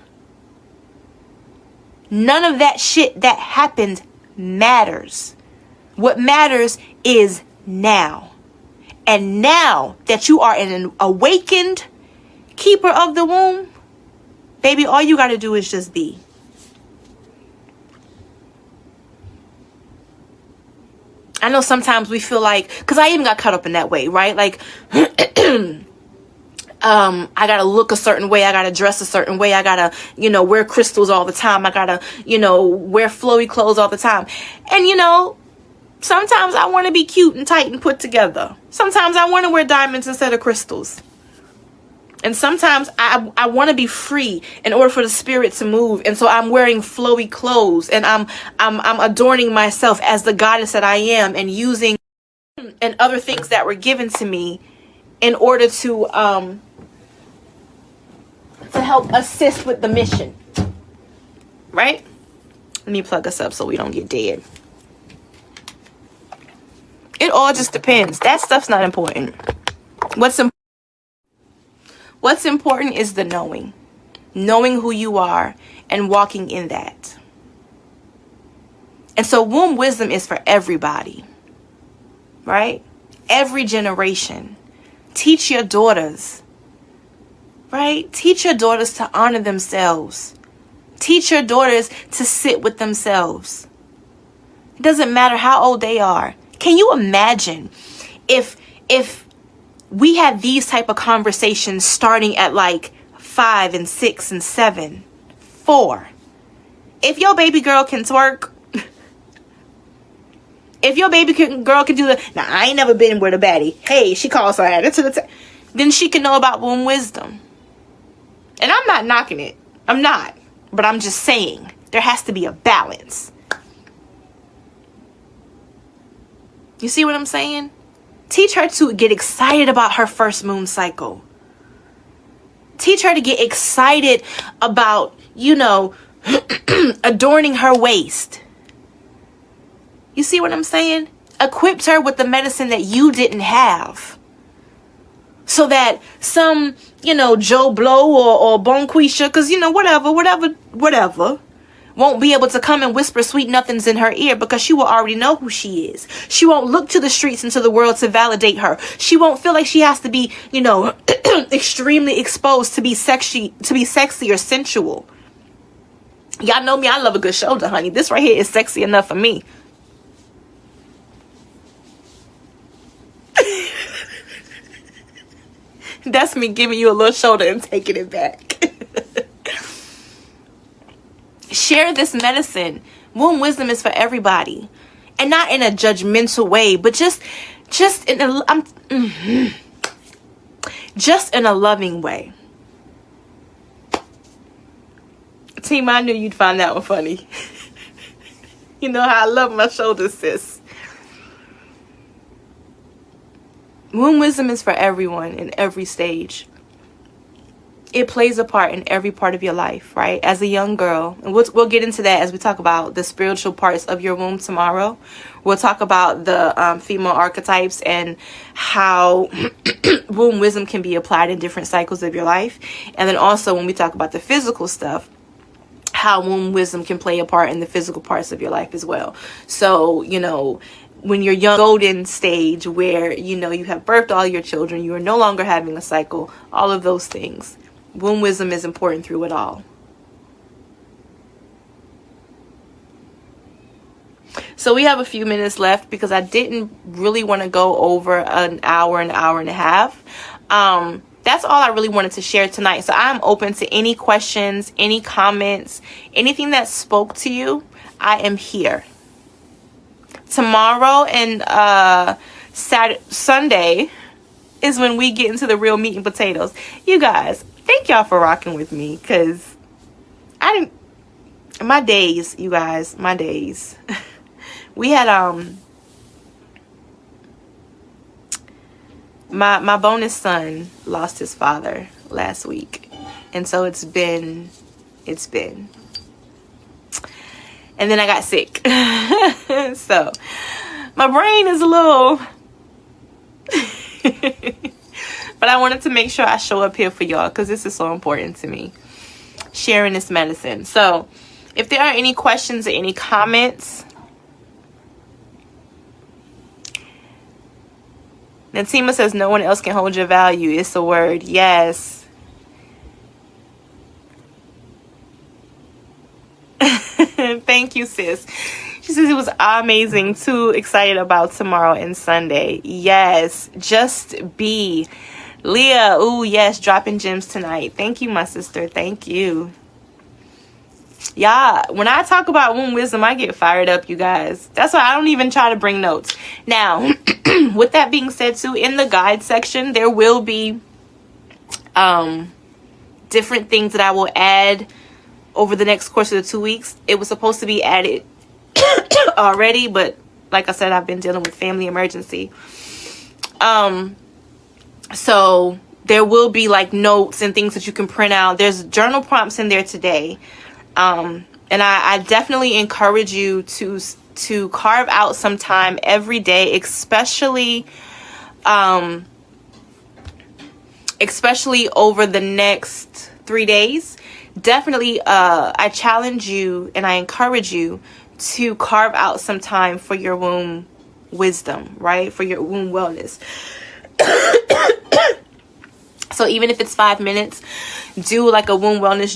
None of that shit that happened matters. What matters is now. And now that you are an awakened keeper of the womb, baby, all you got to do is just be. I know sometimes we feel like, because I even got caught up in that way, right? Like, I gotta look a certain way. I gotta dress a certain way. I gotta, wear crystals all the time. I gotta, wear flowy clothes all the time. And, sometimes I want to be cute and tight and put together. Sometimes I want to wear diamonds instead of crystals. And sometimes I want to be free in order for the spirit to move. And so I'm wearing flowy clothes and I'm adorning myself as the goddess that I am and using and other things that were given to me in order to help assist with the mission. Right? Let me plug us up so we don't get dead. It all just depends. That stuff's not important. What's important is the knowing. Knowing who you are and walking in that. And so womb wisdom is for everybody. Right? Every generation. Teach your daughters. Right? Teach your daughters to honor themselves. Teach your daughters to sit with themselves. It doesn't matter how old they are. Can you imagine if we had these type of conversations starting at like 5 and 6 and 7, 4? If your baby girl can twerk, if your baby girl can do now I ain't never been with a baddie. Hey, she calls her at it then she can know about womb wisdom. And I'm not knocking it. I'm not. But I'm just saying there has to be a balance. You see what I'm saying? Teach her to get excited about her first moon cycle. Teach her to get excited about, adorning her waist. You see what I'm saying? Equipped her with the medicine that you didn't have. So that some, Joe Blow or Bonquisha, because, whatever, won't be able to come and whisper sweet nothings in her ear because she will already know who she is. She won't look to the streets and to the world to validate her. She won't feel like she has to be, extremely exposed to be sexy or sensual. Y'all know me, I love a good shoulder, honey. This right here is sexy enough for me. That's me giving you a little shoulder and taking it back. Share this medicine. Womb wisdom is for everybody. And not in a judgmental way, but just in a loving way. Team, I knew you'd find that one funny. You know how I love my shoulders, sis. Womb wisdom is for everyone in every stage. It plays a part in every part of your life, right? As a young girl, and we'll get into that as we talk about the spiritual parts of your womb tomorrow. We'll talk about the female archetypes and how womb wisdom can be applied in different cycles of your life. And then also when we talk about the physical stuff, how womb wisdom can play a part in the physical parts of your life as well. So, when you're young, golden stage where, you have birthed all your children, you are no longer having a cycle, all of those things. Womb wisdom is important through it all. So we have a few minutes left because I didn't really want to go over an hour and a half. That's all I really wanted to share tonight. So I'm open to any questions, any comments, anything that spoke to you. I am here. Tomorrow and Sunday is when we get into the real meat and potatoes. You guys, thank y'all for rocking with me, because my days, you guys, my days. We had my bonus son lost his father last week, and so it's been and then I got sick. So my brain is a little But I wanted to make sure I show up here for y'all because this is so important to me. Sharing this medicine. So if there are any questions or any comments. Natima says no one else can hold your value. It's a word. Yes. Thank you, sis. She says it was amazing. Too excited about tomorrow and Sunday. Yes. Just be. Leah. Ooh, yes. Dropping gems tonight. Thank you, my sister. Thank you. Yeah, when I talk about womb wisdom, I get fired up, you guys. That's why I don't even try to bring notes. Now, with that being said, too, in the guide section, there will be different things that I will add over the next course of the 2 weeks. It was supposed to be added already, but like I said, I've been dealing with family emergency. So there will be like notes and things that you can print out. There's journal prompts in there today. And I definitely encourage you to carve out some time every day, especially over the next 3 days. Definitely, I challenge you and I encourage you to carve out some time for your womb wisdom, right? For your womb wellness. So even if it's 5 minutes, do like a womb wellness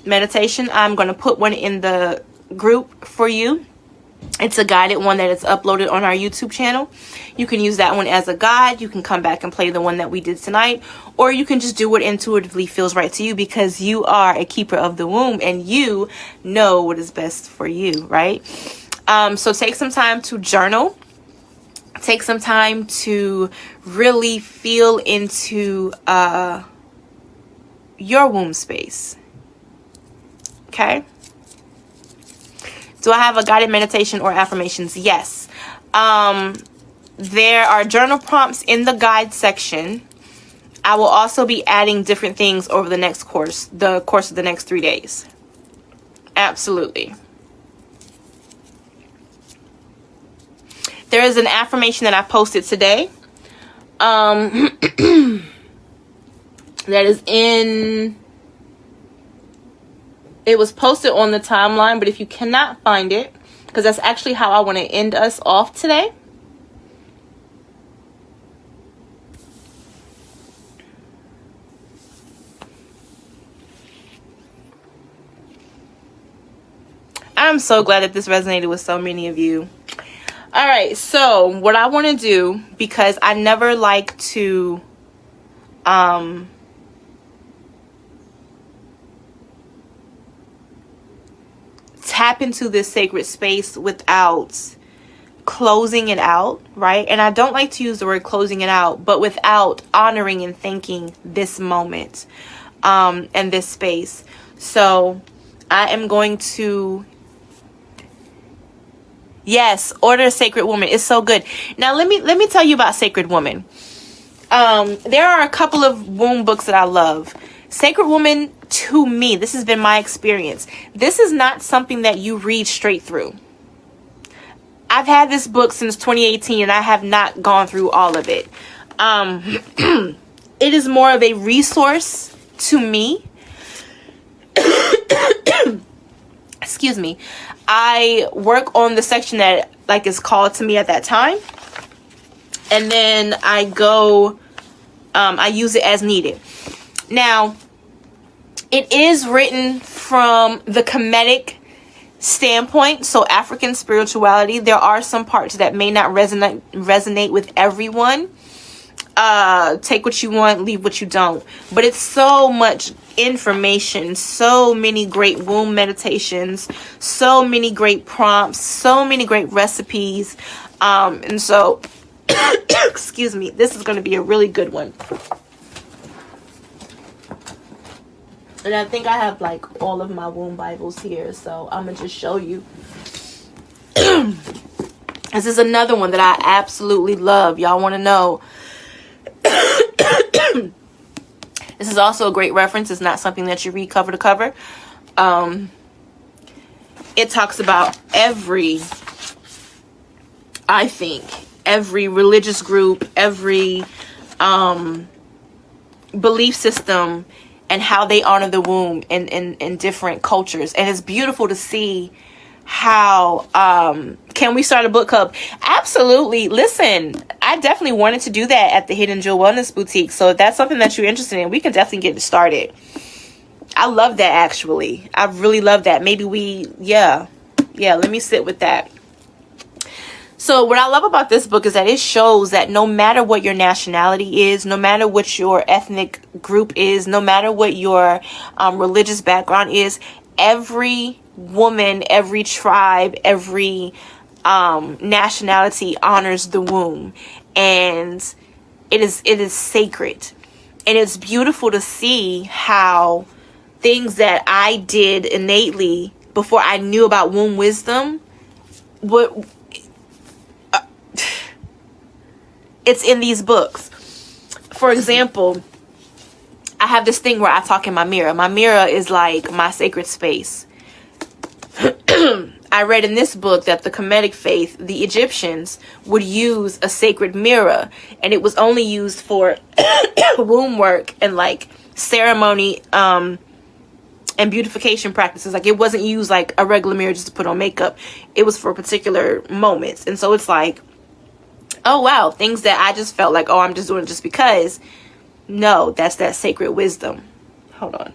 meditation. I'm going to put one in the group for you. It's a guided one that is uploaded on our YouTube channel. You can use that one as a guide. You can come back and play the one that we did tonight. Or you can just do what intuitively feels right to you, because you are a keeper of the womb and you know what is best for you, right? So take some time to journal. Take some time to really feel into your womb space. Okay? Do I have a guided meditation or affirmations? Yes. There are journal prompts in the guide section. I will also be adding different things over the next course, the course of the next 3 days. Absolutely. There is an affirmation that I posted today. That is in... It was posted on the timeline, but if you cannot find it, because that's actually how I want to end us off today. I'm so glad that this resonated with so many of you. All right, so what I want to do, because I never like to tap into this sacred space without closing it out, right? And I don't like to use the word closing it out, but without honoring and thanking this moment and this space. So I am going to... Yes, Order of Sacred Woman is so good. Now let me tell you about Sacred Woman. There are a couple of womb books that I love. Sacred Woman, to me, this has been my experience. This is not something that you read straight through. I've had this book since 2018 and I have not gone through all of it. It is more of a resource to me. Excuse me. I work on the section that like is called to me at that time. And then I go, I use it as needed. Now, it is written from the Kemetic standpoint, so African spirituality. There are some parts that may not resonate with everyone. Take what you want, leave what you don't. But it's so much information, so many great womb meditations, so many great prompts, so many great recipes. And so, excuse me, this is going to be a really good one. And I think I have like all of my womb Bibles here, so I'm going to just show you. This is another one that I absolutely love. Y'all want to know. This is also a great reference. It's not something that you read cover to cover. It talks about every religious group, every belief system and how they honor the womb in different cultures. And it's beautiful to see how, can we start a book club? Absolutely. Listen, I definitely wanted to do that at the Hidden Jewel Wellness Boutique. So if that's something that you're interested in, we can definitely get it started. I love that, actually. I really love that. Maybe let me sit with that. So what I love about this book is that it shows that no matter what your nationality is, no matter what your ethnic group is, no matter what your religious background is, every woman, every tribe, every nationality honors the womb, and it is sacred. And it's beautiful to see how things that I did innately before I knew about womb wisdom, it's in these books. For example, I have this thing where I talk in my mirror. My mirror is like my sacred space. I read in this book that the Kemetic faith, the Egyptians, would use a sacred mirror, and it was only used for womb work and like ceremony and beautification practices. Like, it wasn't used like a regular mirror just to put on makeup. It was for particular moments. And so it's like, oh wow, things that I just felt like, oh, I'm just doing it just because. No, that's that sacred wisdom. Hold on.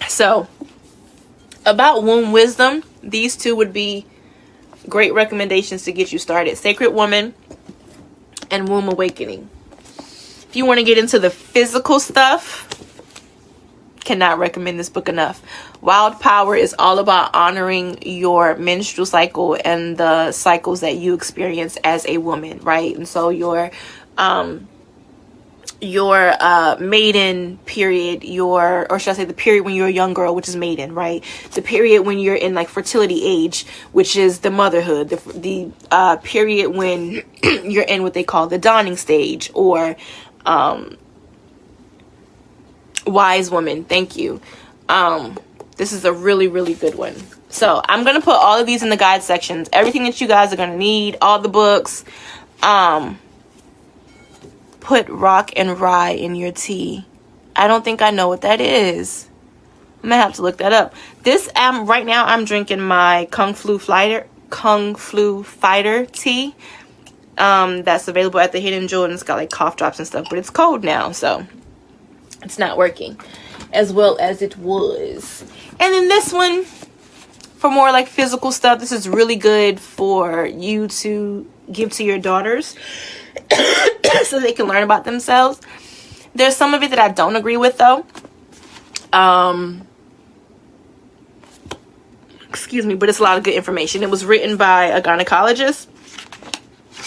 So, about womb wisdom, these two would be great recommendations to get you started. Sacred Woman and Womb Awakening. If you want to get into the physical stuff, cannot recommend this book enough. Wild Power is all about honoring your menstrual cycle and the cycles that you experience as a woman, right? And so your maiden period, or should I say the period when you're a young girl, which is maiden, right? The period when you're in like fertility age, which is the motherhood, the period when you're in what they call the dawning stage, or wise woman. Thank you. This is a really, really good one. So I'm going to put all of these in the guide sections. Everything that you guys are going to need, all the books. Put rock and rye in your tea. I don't think I know what that is. I'm going to have to look that up. Right now I'm drinking my Kung Flu Fighter tea. That's available at the Hidden Jewel, and it's got like cough drops and stuff, but it's cold now, so it's not working as well as it was. And then this one, for more like physical stuff, this is really good for you to give to your daughters so they can learn about themselves. There's some of it that I don't agree with, though. Excuse me, but it's a lot of good information. It was written by a gynecologist,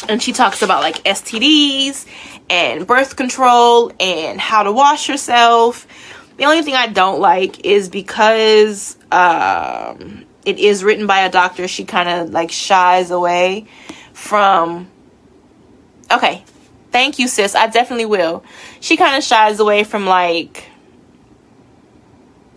and she talks about like STDs and birth control and how to wash yourself. The only thing I don't like is because it is written by a doctor, she kind of like shies away from... Okay, thank you, sis. I definitely will. She kind of shies away from like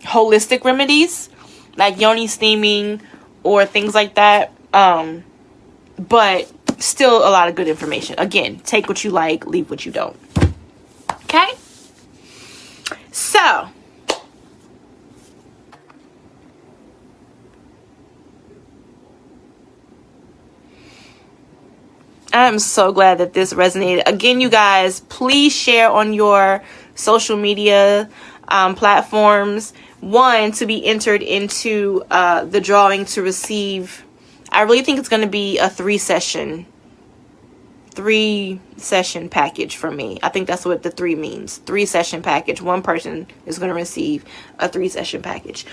holistic remedies, like yoni steaming or things like that. But still a lot of good information. Again, take what you like, leave what you don't. Okay? So, I'm so glad that this resonated. Again, you guys, please share on your social media platforms. One, to be entered into the drawing to receive... I really think it's going to be a 3-session package for me. I think that's what the 3 means. 3-session package. One person is going to receive a 3-session package.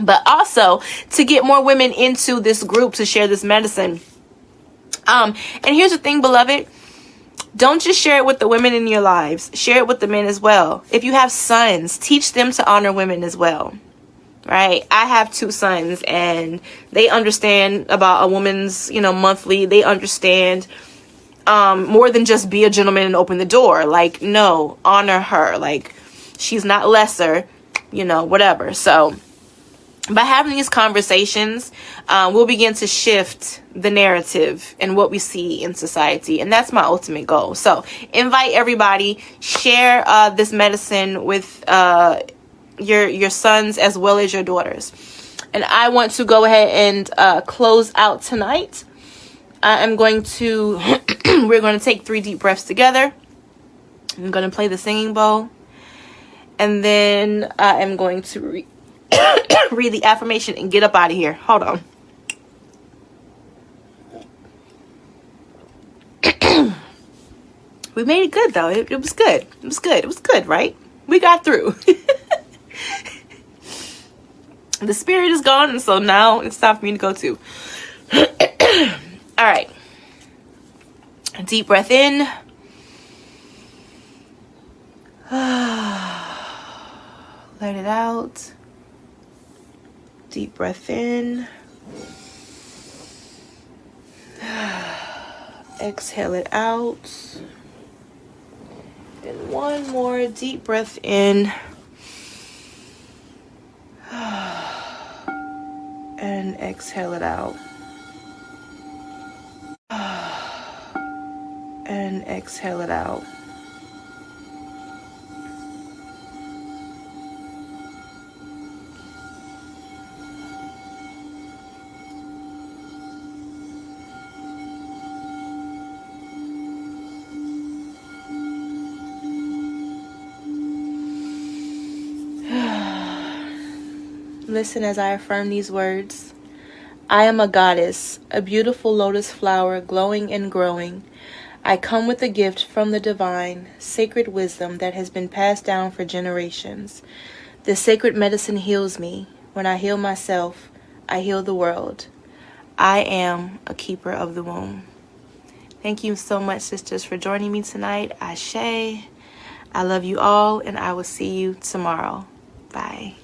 But also to get more women into this group to share this medicine. And here's the thing, beloved. Don't just share it with the women in your lives. Share it with the men as well. If you have sons, teach them to honor women as well. Right? I have 2 sons, and they understand about a woman's, monthly. They understand more than just be a gentleman and open the door. Like, no, honor her. Like, she's not lesser, whatever. So by having these conversations, we'll begin to shift the narrative and what we see in society. And that's my ultimate goal. So invite everybody, share this medicine with your sons as well as your daughters. And I want to go ahead and close out tonight. I'm going to, we're going to take 3 deep breaths together. I'm going to play the singing bowl. And then I am going to read the affirmation and get up out of here. Hold on. We made it good, though. It was good. It was good. It was good, right? We got through. The spirit is gone, and so now it's time for me to go too. All right. Deep breath in. Let it out. Deep breath in. Exhale it out. And one more deep breath in. And exhale it out. And exhale it out. Listen as I affirm these words. I am a goddess, a beautiful lotus flower glowing and growing. I come with a gift from the divine, sacred wisdom that has been passed down for generations. This sacred medicine heals me. When I heal myself, I heal the world. I am a keeper of the womb. Thank you so much, sisters, for joining me tonight. Ashe. I love you all, and I will see you tomorrow. Bye.